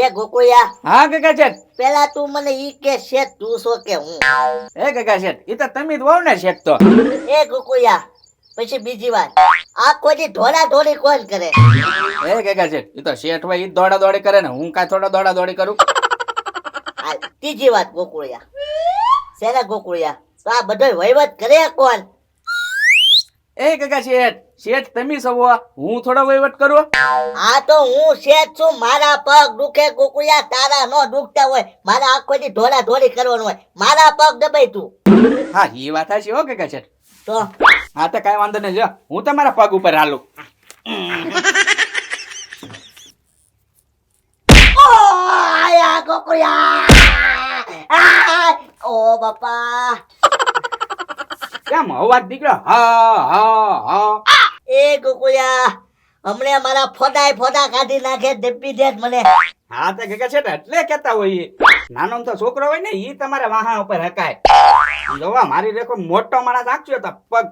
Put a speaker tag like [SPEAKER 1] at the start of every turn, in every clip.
[SPEAKER 1] એ ગોકુળિયા,
[SPEAKER 2] હા કાકા શેઠ.
[SPEAKER 1] પેલા તું મને ઈ કે શેઠ તું છો કે હું?
[SPEAKER 2] એ કાકા શેઠ, ઈ તો તમે જ હોવ ને શેઠ તો.
[SPEAKER 1] એ ગોકુળિયા, પછી બીજી વાત, આ કોઈ ઢોળા ઢોળી કોણ કરે?
[SPEAKER 2] એ કાકા શેઠ, ઈ તો શેઠ હોય ઈ દોડા દોડી કરે ને, હું કાંઈ થોડા દોડા દોડી કરું.
[SPEAKER 1] આ ત્રીજી વાત ગોકુળિયા, શેના ગોકુળિયા, તો આ બધો વહીવટ કરે કોણ?
[SPEAKER 2] એ કાકા શેઠ, શેઠ તમે સવો, હું થોડો વહીવટ કરું.
[SPEAKER 1] આ તો હું શેઠ છું, મારા પગ દુખે ગોકુળિયા, તારા નો દુખતા હોય, મારા આખો દી ઢોળા ઢોળી કરવાનું હોય, મારા પગ દબાઈ તું.
[SPEAKER 2] હા ઈ વાત છે હો કાકા શેઠ.
[SPEAKER 1] તો
[SPEAKER 2] હા તો કાંઈ વાંધો નહીં, જો હું તમારા પગ ઉપર હાલું.
[SPEAKER 1] આયા ગોકુળિયા, ઓ બાપા,
[SPEAKER 2] કેમ અવાજ નીકળ્યો? હા હા હા.
[SPEAKER 1] એ ગોકુળિયા, હમણે મારા ફોટા કાઢી નાખે દેપી દે મને.
[SPEAKER 2] હા તો કાકા શેઠ એટલે કેતા હોય ઈ. નાનો તો છોકરો હોય ને ઈ તમારે વાહા ઉપર હકાય. જોવા મારી રેખો મોટો માણસ આંખ્યો તો પગ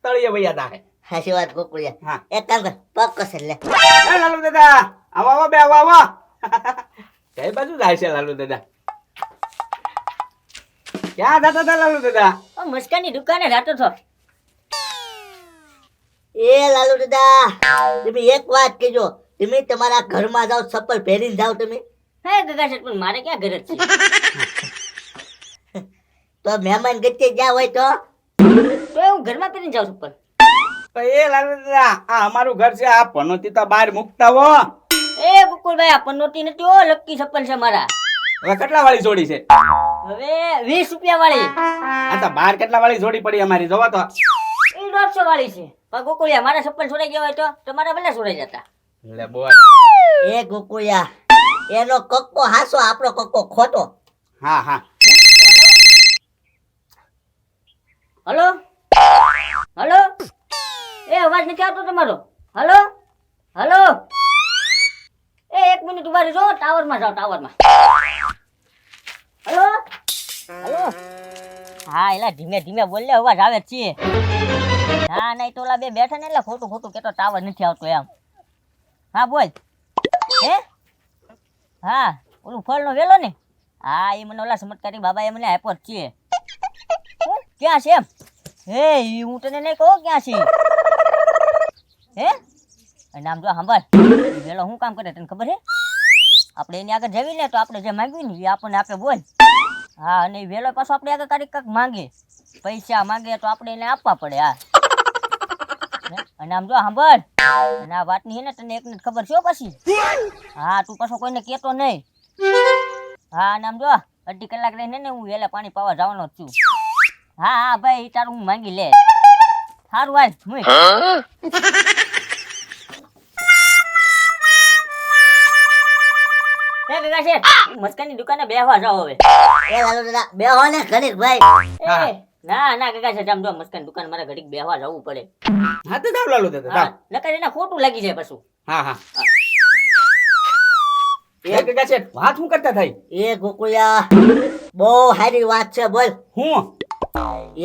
[SPEAKER 2] તળિયે વયા દાહે.
[SPEAKER 1] હાચી વાત ગોકુળિયા.
[SPEAKER 2] હા.
[SPEAKER 1] એક કામ કર, પગ કસે લે.
[SPEAKER 2] એ લાલુ દાદા, આવો આવો બે આવો. કઈ બાજુ જાય છે લાલુ દાદા? ક્યાં જતા હતા લાલુ દાદા?
[SPEAKER 3] મસ્કાની દુકાને જાતો છો.
[SPEAKER 1] એ લાલુ દાદા, તમે એક વાત કહેજો, તમે તમારા ઘરમાં જાઓ, ચપ્પલ પહેરીને જાઓ તમે.
[SPEAKER 3] હે ગગા શેઠ, પણ મારે ક્યાં ઘર જ છે?
[SPEAKER 1] તો મહેમાન ગતિ જ્યાં હોય તો
[SPEAKER 3] તો હું ઘરમાં પહેરીને જાઉં છું. પણ
[SPEAKER 2] એ લાલુ દાદા, આ અમારું ઘર છે, આ પનોતી તો બહાર મૂકતા હો.
[SPEAKER 3] એ ગોકુળભાઈ, આ પનોતી નથી હો, લક્કી ચપ્પલ છે મારા.
[SPEAKER 2] હવે કેટલા વાળી જોડી છે?
[SPEAKER 3] હવે 20 રૂપિયા વાળી.
[SPEAKER 2] આ તો બહાર કેટલા વાળી જોડી પડી અમારી, જોવો તો.
[SPEAKER 3] એ 150 વાળી છે. પણ ગોકુળિયા, મારા ચપ્પલ છોડાઈ ગયા હોય તો તમારા ભલે છોડાઈ જતા.
[SPEAKER 2] લે બોલ.
[SPEAKER 1] એ ગોકુળિયા, એનો કક્કો હાસો, આપણો કક્કો ખોટો.
[SPEAKER 2] હા હા.
[SPEAKER 3] હલો હલો, એ અવાજ નથી આવતો તમારો. હલો હલો, એ 1 મિનિટ ઉભા રહેજો, ટાવરમાં જાઓ, ટાવરમાં. હલો હલો, હા એલા ધીમે ધીમે બોલ, અવાજ આવે જ છે. હા નહીં તો ઓલા બે બેઠા ને એટલે ખોટું ખોટું કેતો ટાવર નથી આવતો એમ. હા બોલ. હે હા, ઓલું ફળનો વેલો ને, હા એ મને ઓલા ચમત્કારી બાબા એ મને આપ્યો જ છે. ક્યાં છે એમ? હે ઈ હું તને નહીં કહું ક્યાં છે. હે અને આમ જો સાંભળ, ઈ વેલો શું કામ કરે તને ખબર છે? આપણે એની આગળ જવી ને તો આપણે જે માંગ્યું ને એ આપણને આપે, બોલ. હા, અને ઈ વેલો પાછો આપણે આગળ કાંઈક માંગે, પૈસા માંગે તો આપણે એને આપવા પડે. હા અને આમ જો સાંભળ, અને આ વાતની છે ને તને એકને જ ખબર છે પછી. હા તું પાછો કોઈને કહેતો નહીં. હા અને આમ જો અડધી કલાક રહીને ને હું વેલે પાણી પાવા જવાનો જ છું. હા હા ભાઈ, ઈ તારું હું માંગી લે. સારું હાલ મુય. હે ગગા શેઠ, હું મસ્કાની દુકાને બેહવા જાઉં હવે.
[SPEAKER 1] એ લાલુ દાદા, બેહો ને ઘડીક ભાઈ.
[SPEAKER 2] હા.
[SPEAKER 3] એ ના ના ગગા શેઠ, આમ જો મસ્કાની દુકાન મારે ઘડીક બેહવા જવું પડે.
[SPEAKER 2] હા તો જાવ લાલુ દાદા, જાવ.
[SPEAKER 3] હા નકર એને ખોટું લાગી જાય પાછું.
[SPEAKER 2] હા હા. એ કાકા શેઠ, વાત શું કરતા થાય?
[SPEAKER 1] એ ગોકુળિયા, બહુ સારી વાત છે, બોલ.
[SPEAKER 2] હું?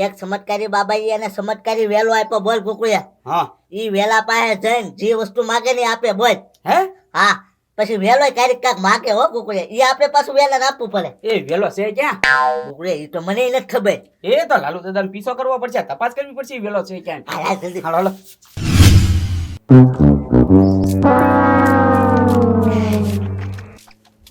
[SPEAKER 1] એક ચમત્કારી બાબાએ એને ચમત્કારી વેલો આપ્યો, બોલ ગોકુળિયા.
[SPEAKER 2] હા.
[SPEAKER 1] ઈ વેલા પાસે જઈને જે વસ્તુ માગે ને ઈ આપે, બોલ.
[SPEAKER 2] હે?
[SPEAKER 1] હા, પછી વેલો ક્યારેક કાંક માગે હો ગોકુળિયા, ઈ આપણે પાછું વેલાને આપવું પડે.
[SPEAKER 2] એ વેલો છે ક્યાં?
[SPEAKER 1] ગોકુળિયા, ઈ તો મને નથી ખબર.
[SPEAKER 2] એ તો લાલુ દાદાને પીછો કરવો પડશે, તપાસ કરવી પડશે, ઈ વેલો છે ક્યાં.
[SPEAKER 1] હાલ, હાલ, જલ્દી.
[SPEAKER 2] હાલો હાલો.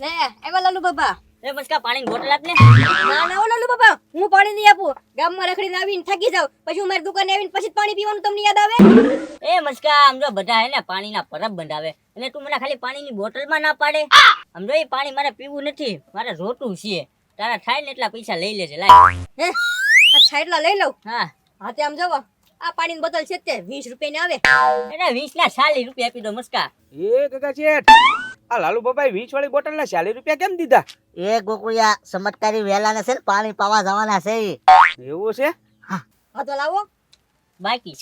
[SPEAKER 4] લે આવ્યા લાલુ બાબા.
[SPEAKER 3] એ મસ્કા પાણીની બોટલ આપ ને.
[SPEAKER 4] ના ના ઓ લાલુ બાબા, હું પાણી નહીં આપું. ગામમાં રખડીને આવીને થાકી જાવ, પછી હું મારી દુકાને આવીને પછી જ પાણી પીવાનું તમને યાદ આવે?
[SPEAKER 3] એ મસ્કા, આમ જો બધા હે ને પાણીના પરબ બંધાવે અને તું મને ખાલી પાણીની બોટલમાં ના પાડે. આમ જો એ પાણી મારે પીવું નથી, મારે જોતું છે. તારા થાય ને એટલા પૈસા લઈ લેજે, લાય.
[SPEAKER 4] હે આ છાયટલા લઈ લઉં.
[SPEAKER 3] હા
[SPEAKER 4] હા તે આમ જોવો, આ પાણીની બોટલ છે તે 20 રૂપિયાની આવે.
[SPEAKER 3] એને 20 ના 40 રૂપિયા આપી દો મસ્કા.
[SPEAKER 2] એ કાકા શેઠ, આ લાલુ બાબાએ 20 વાળી બોટલ ના 40 રૂપિયા કેમ દીધા?
[SPEAKER 1] એ ગોકુળિયા, ચમત્કારી વેલાને છે ને પાણી પાવા જવાના છે ઈ.
[SPEAKER 2] એવું છે?
[SPEAKER 4] હા તો લાવો.
[SPEAKER 3] બાકી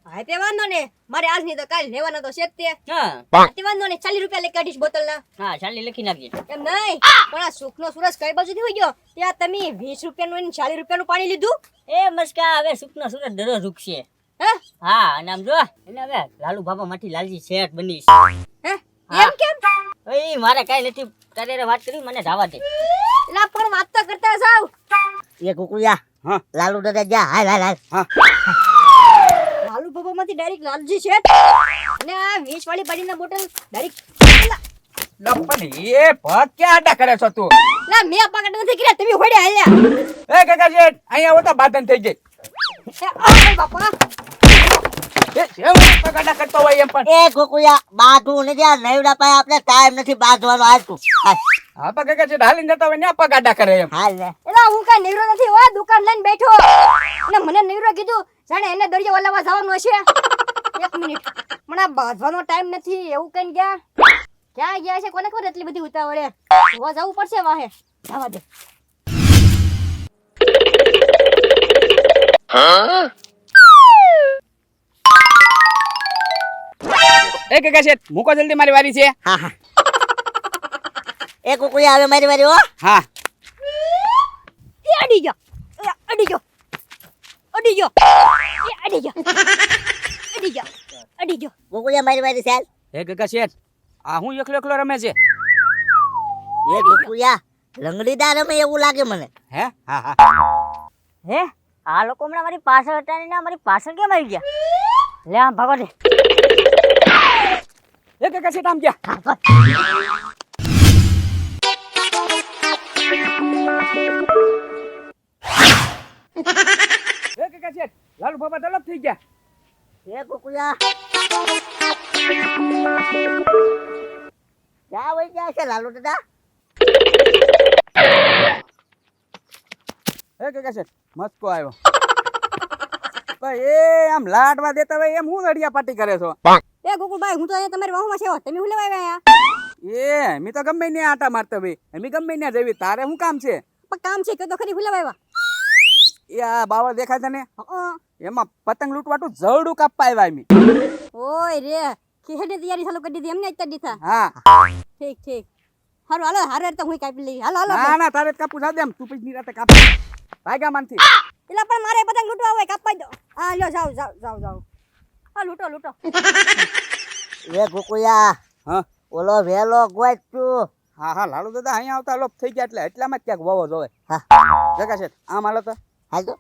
[SPEAKER 4] હા તે વાંધો ને, મારે આજની તો કાલ લેવાના તો છે જ તે.
[SPEAKER 3] હા
[SPEAKER 4] તે વાંધો ને, 40 રૂપિયા લઈ કાઢીશ બોટલના.
[SPEAKER 3] હા 40 લખી નાખજે.
[SPEAKER 4] એમ નહીં, પણ આ સુખનો સુરજ કઈ બાજુથી હોય ગયો? ત્યાં તમે 20 રૂપિયાનું અને 40 રૂપિયાનું પાણી લીધું.
[SPEAKER 3] એ મસ્કા, હવે સુખનો સૂરજ દરરોજ ઉગશે.
[SPEAKER 4] હે
[SPEAKER 3] હા અને આમ જો એને હવે લાલુ બાબા માંથી લાલજી શેઠ બનીશ.
[SPEAKER 4] હે
[SPEAKER 3] હા.
[SPEAKER 4] એમ કેમ?
[SPEAKER 3] એ મારે કાંઈ નથી તારે હારે વાત કરી મને જવા દે.
[SPEAKER 4] એલા પણ વાત તો કરતા જાવ.
[SPEAKER 1] એ કુકુયા
[SPEAKER 2] હા
[SPEAKER 1] લાલુ દાદા જા હાલ હાલ હાલ
[SPEAKER 2] હા
[SPEAKER 4] લાલુ બાબા માંથી ડાયરેક્ટ લાલજી શેઠ અને આ 20 વાળી પાણીના બોટલ ડાયરેક્ટ
[SPEAKER 2] પણ એ ભગ ક્યાં આડા કરે છો તું?
[SPEAKER 4] લા મેં પકડ નથી કર્યા તમે હોડે હાલ્યા.
[SPEAKER 2] એ કાકા શેઠ અહીંયા આવો તો બાધન થઈ ગઈ.
[SPEAKER 4] એ બાપા
[SPEAKER 2] એ જેમ પગ આડા કરતો હોય એમ પણ.
[SPEAKER 1] એ કુકુયા બાંધવું નથી આ નવડા પાસે આપણે ટાઈમ નથી બાંધવાનો હાલ તું હાલ
[SPEAKER 2] હા પણ કાકા શેઠ હાલીને જતા હોય ને પગ આડા કરે એમ.
[SPEAKER 1] હાલ લે
[SPEAKER 4] એલા હું કાંઈ નિવરો નથી હો દુકાન લઈને બેઠો અને મને નિવરો કીધું જાણે એને દરિયા ઓલાવા જવાનું હશે. 1 મિનિટ મને આ બાંધવાનો ટાઈમ નથી એવું કઈ ગયા ક્યાં ગયા છે કોને ખબર એટલી બધી ઉતાવળે જોવા જવું પડશે વાહે જવા દે.
[SPEAKER 2] એ કાકા શેઠ મૂકો જલ્દી મારી વારી છે.
[SPEAKER 1] હા હા એ કુકુયા હવે મારી વારી હો
[SPEAKER 2] હા
[SPEAKER 4] એ અડી ગયો એ અડી ગયો અડી ગયો એ અડી ગયો અડી ગયો અડી ગયો.
[SPEAKER 1] કુકુયા મારી વારી ચાલ
[SPEAKER 2] એ કાકા શેઠ આ હું એકલો એકલો રમે છે.
[SPEAKER 1] એ કુકુયા લંગડીદાર રમે એવું લાગે મને
[SPEAKER 2] હે હા હા
[SPEAKER 3] હે આ લોકો હમણાં મારી પાછળ હતા ને મારી પાછળ કેમ આવી ગયા? લે આમ ભાગો દે.
[SPEAKER 2] એ કાકા શેઠ આમ ગયા. એ કાકા શેઠ લાલુ બાબા તલબ થઈ ગયા.
[SPEAKER 1] એ કુકુયા ક્યાં વહી ગયા છે લાલુ દાદા?
[SPEAKER 2] એ કાકા શેઠ મસ્કો આવ્યો. ભાઈ એ આમ લાડવા દેતા હોય એમ હું અડિયા પાટી કરે છો?
[SPEAKER 4] એ ગોકુળભાઈ હું તો અહીંયા તમારી વાહમાં છે તમે હું લેવા આવ્યા
[SPEAKER 2] એ મી તો ગમે ને આટા મારતા ભાઈ એમી ગમે ને જવી તારે શું કામ છે?
[SPEAKER 4] પણ કામ છે કે તો ખરી હું લેવા આવ્યા.
[SPEAKER 2] એ આ બાવળ દેખાય તને
[SPEAKER 4] હં.
[SPEAKER 2] એમાં પતંગ લૂંટવાટું જવડું કાપવા આવ્યા એમી.
[SPEAKER 4] ઓય રે ખેડે તૈયારી ચાલુ કરી દીધી એમને જ કરી દીધા.
[SPEAKER 2] હા
[SPEAKER 4] ઠીક ઠીક હારું હાલો હારે તો હું કાપી લઈ હાલો હાલો
[SPEAKER 2] ના ના તારે જ કાપું સાદે એમ તું પછી નિરાતે કાપ ભાગ્યા માનથી.
[SPEAKER 4] એટલે પણ મારે પતંગ લૂંટવા હોય કાપવા દો. હા લ્યો જાવ જાવ જાવ જાવ હા લૂંટો લૂંટો.
[SPEAKER 1] એ કુકુયા
[SPEAKER 2] હા
[SPEAKER 1] ઓલો વેલો ગોઈટ તું
[SPEAKER 2] હા હા લાલુ દાદા અહીંયા આવતા લોપ થઈ ગયા એટલે એટલામાં જ ક્યાંક વવો જોવે.
[SPEAKER 1] હા
[SPEAKER 2] જગા શેઠ આમ હાલો તો.
[SPEAKER 1] હાલ તો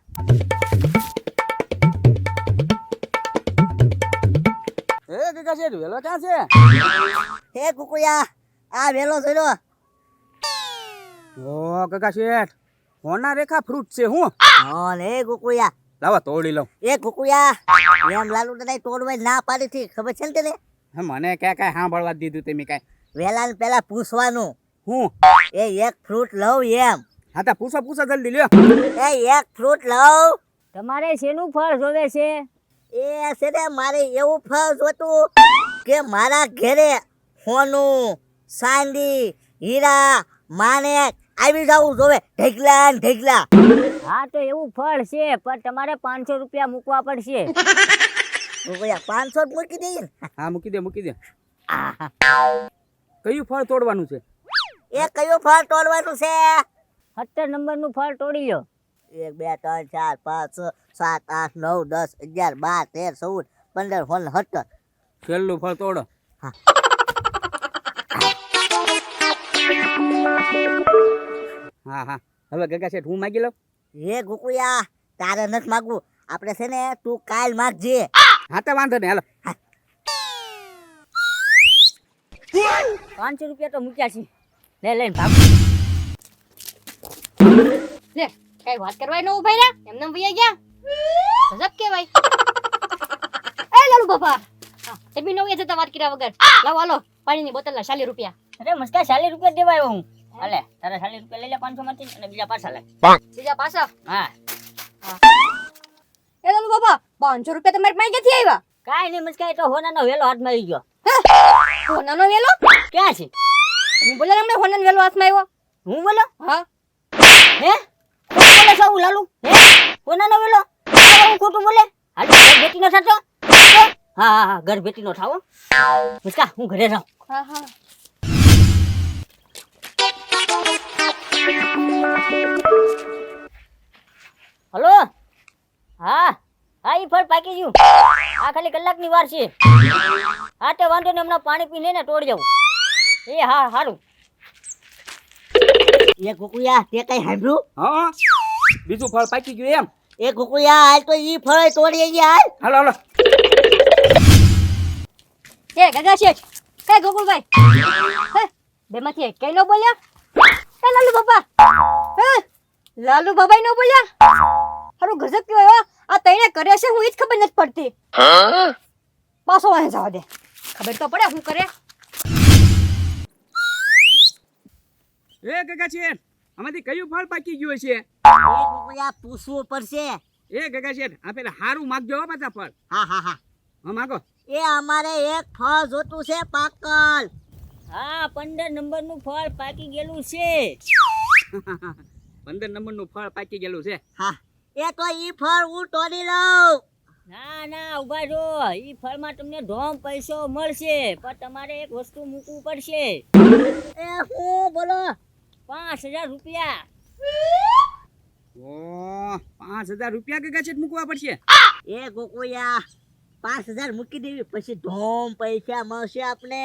[SPEAKER 2] એ જગા શેઠ વેલો ક્યાં છે?
[SPEAKER 1] એ કુકુયા આ વેલો જોયો
[SPEAKER 2] ઓ કાકા શેઠ હોના રેખા ફ્રૂટ છે હું
[SPEAKER 1] હા ને એ કુકુયા
[SPEAKER 2] લાવા તોડી લઉં.
[SPEAKER 1] એ કુકુયા એમ લાલુ દાદા તોડવાય ના પાડી હતી ખબર છે ને તને?
[SPEAKER 2] હે, મને ક્યાં કાંઈ સાંભળવા જ દીધું તમે કાંઈ.
[SPEAKER 1] વેલા ને પેલા પૂછવાનું
[SPEAKER 2] હું
[SPEAKER 1] એ એક ફ્રૂટ લઉં એમ
[SPEAKER 2] હા તા પૂછો પૂછો જલ્દી લ્યો.
[SPEAKER 1] એ એક ફ્રૂટ લઉં
[SPEAKER 3] તમારે શેનું ફળ જોવે છે?
[SPEAKER 1] એ છે ને મારે એવું ફળ જોતું કે મારા ઘરે સોનું ચાંદી હીરા માણેક આવી જવું જોવે ઢેકલા ને ઢેકલા.
[SPEAKER 3] હા તો એવું ફળ છે પણ તમારે 500 રૂપિયા મૂકવા પડશે.
[SPEAKER 1] કુકુયા 500 જ મૂકી દઈએ ને.
[SPEAKER 2] હા મૂકી દે મૂકી દે.
[SPEAKER 1] આહા.
[SPEAKER 2] કયું ફળ તોડવાનું છે?
[SPEAKER 1] એ કયું ફળ તોડવાનું છે?
[SPEAKER 3] 17 નંબરનું ફળ તોડી લો.
[SPEAKER 1] 1 2 3 4 5 6 7 8 9 10 11 12 13 14 15 16 17.
[SPEAKER 2] છેલ્લું ફળ તોડો.
[SPEAKER 1] હા.
[SPEAKER 2] હા હા હવે કાકા શેઠ હું માગી લઉં.
[SPEAKER 1] એ ગુકુયા તારે નથી માગવું આપણે છે ને તું કાલ માગજે.
[SPEAKER 2] હા તો વાંધો નહીં હાલો.
[SPEAKER 3] 500 રૂપિયા તો મૂક્યા છે. લે લઈને ભાગ.
[SPEAKER 4] લે કઈ વાત કરવા નો ઉભા રહ્યા એમને ભૈયા ગયા ગજબ કેવાય. એ લાલુ બાપા હા તમે નો જતા વાત કર્યા વગર લાવો હાલો પાણીની બોટલ ના 40 રૂપિયા.
[SPEAKER 3] અરે મસ્કા 40 રૂપિયા દેવા આવ્યો હું. હાલે તારા 40 રૂપિયા લઈ લે 500 માંથી અને બીજા પાછા લે.
[SPEAKER 4] બીજા પાછા
[SPEAKER 3] હા
[SPEAKER 4] એ લાલુ બાપા 500 રૂપિયા તમારી પાસે ક્યાંથી આવ્યા?
[SPEAKER 3] કાઈ નહીં મસ્કા એ તો હોનાનો વેલો હાથમાં આવી ગયો.
[SPEAKER 4] હોનાનો વેલો
[SPEAKER 3] ક્યાં છે?
[SPEAKER 4] હું બોલે હમણાં હોનાનો વેલો હાથમાં આવ્યો.
[SPEAKER 3] હું બોલો
[SPEAKER 4] હા
[SPEAKER 3] હે કોણ બોલે છો લાલુ? હે હોનાનો વેલો હું ખોટું બોલે? હાલ ઘર ભેટી નો થતો. હા હા હા ઘર ભેટી નો થાવો. મસ્કા હું ઘરે જાઉં.
[SPEAKER 4] હા હા
[SPEAKER 3] હલો હા હા ઈ ફળ પાકી ગયું. આ ખાલી કલાકની વાર છે. હા તે વાંધો ને હમણાં પાણી પીને ને તોડી જાઉં. એ હા હારું.
[SPEAKER 1] એ ગોકુળિયા તે કઈ સાંભળ્યું?
[SPEAKER 2] હા બીજું ફળ પાકી ગયું એમ.
[SPEAKER 1] એ ગોકુળિયા હાલ તો ઈ ફળ તોડી ગયા હાલ.
[SPEAKER 2] હાલો હાલો.
[SPEAKER 4] એ ગગા શેઠ કઈ ગોકુળભાઈ હે બેમાંથી એક કઈ ન બોલ્યા એ લાલુ બાપા હે લાલુ બાબાઈ ન બોલ્યા હારું ગજબ કયો એવા આ તઈને કરે છે હું ઈ જ ખબર નથી પડતી પાછો વાંહે જવા દે ખબર તો પડે શું કરે
[SPEAKER 2] એ ગગા શેઠ આમાંથી કયું ફળ પાકી ગયું છે?
[SPEAKER 1] એ ગોકુળિયા પૂછવું પડશે.
[SPEAKER 2] એ ગગા શેઠ આ પેલા હારું માગજો હો પાછા ફળ.
[SPEAKER 1] હા હા હા.
[SPEAKER 2] હા માગો.
[SPEAKER 1] એ અમારે એક ફળ જોતું છે પાકલ.
[SPEAKER 3] હા 15 નંબરનું ફળ પાકી ગયેલું છે.
[SPEAKER 2] 15 નંબરનું ફળ પાકી ગયેલું છે.
[SPEAKER 1] હા એ તો ઈ ફળ હું તોડી લઉં.
[SPEAKER 3] ના ના ઉભા રહો, ઈ ફળમાં તમને ધોમ પૈસો મળશે, પણ તમારે એક વસ્તુ મૂકવું પડશે.
[SPEAKER 1] એ હું બોલો?
[SPEAKER 3] 5000 રૂપિયા.
[SPEAKER 2] ઓ 5000 રૂપિયા ગગા શેઠ મૂકવા પડશે.
[SPEAKER 1] એ ગોકુળિયા 5000 મૂકી દેવી પછી ધોમ પૈસા મળશે આપણે.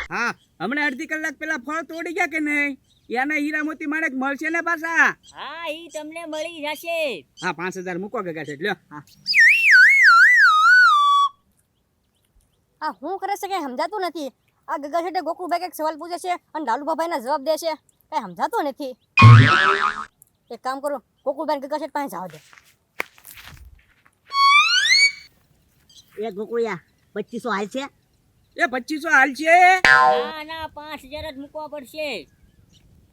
[SPEAKER 2] હા હમણાં અડધી કલાક પેલા ફળ તોડી ગયા કે નહીં એના હીરા મોતી માણેક મળશે ને પાછા.
[SPEAKER 3] હા ઈ તમને મળી જશે.
[SPEAKER 2] હા 5000 મૂકો ગગા શેઠ લ્યો.
[SPEAKER 1] હા
[SPEAKER 4] આ હું કરે છે કઈ સમજાતું નથી આ ગગા શેઠે ગોકુળભાઈ કઈક સવાલ પૂછે છે અને લાલુ બાબાઈના જવાબ દે છે કઈ સમજાતું નથી એક કામ કરો ગોકુળભાઈ ગગા શેઠ પાસે જવા દે
[SPEAKER 1] એ ગોકુળિયા 2500 હાલ છે?
[SPEAKER 2] એ 2500 હાલ છે.
[SPEAKER 3] ના ના 5000 જ મૂકવા પડશે.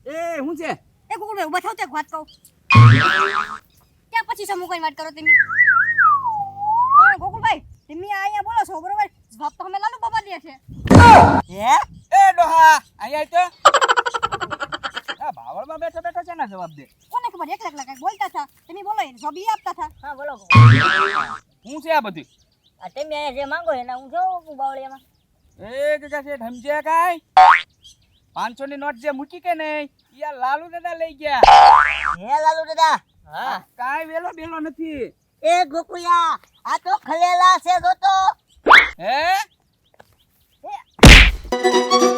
[SPEAKER 2] એ શું છે?
[SPEAKER 4] એ ગોકુળભાઈ ઉભા થાવ તો એક વાત કહું ક્યાં પછી સમૂહ વાત કરો તમે પણ ગોકુળભાઈ તમે અહીંયા બોલો છો બરોબર જવાબ તો અમે લાલુ બાબા દે છે
[SPEAKER 1] હે
[SPEAKER 2] એ ડોહા અહીંયા આ બાવળમાં બેઠા બેઠા છે ને જવાબ દે.
[SPEAKER 4] કોને ખબર એકલા એકલા કઈ બોલતા હતા તમે બોલો એ જવાબ ઈ આપતા હતા
[SPEAKER 3] હા બોલો.
[SPEAKER 2] શું છે આ બધું?
[SPEAKER 3] આ તમે અહીંયા જે માંગો એના હું જોઉં બાવળિયામાં.
[SPEAKER 2] એ ગગા શેઠ સમજ્યા કાંઈ? 500 ની નોટ જે મૂકી કે નહીં યા લાલુ દાદા લઈ ગયા.
[SPEAKER 1] હે લાલુ દાદા?
[SPEAKER 3] હા
[SPEAKER 2] કાંઈ વેલો બેલો નથી.
[SPEAKER 1] એ ગોકુળિયા આ તો ખલેલા છે જોતો.
[SPEAKER 2] હે
[SPEAKER 1] એ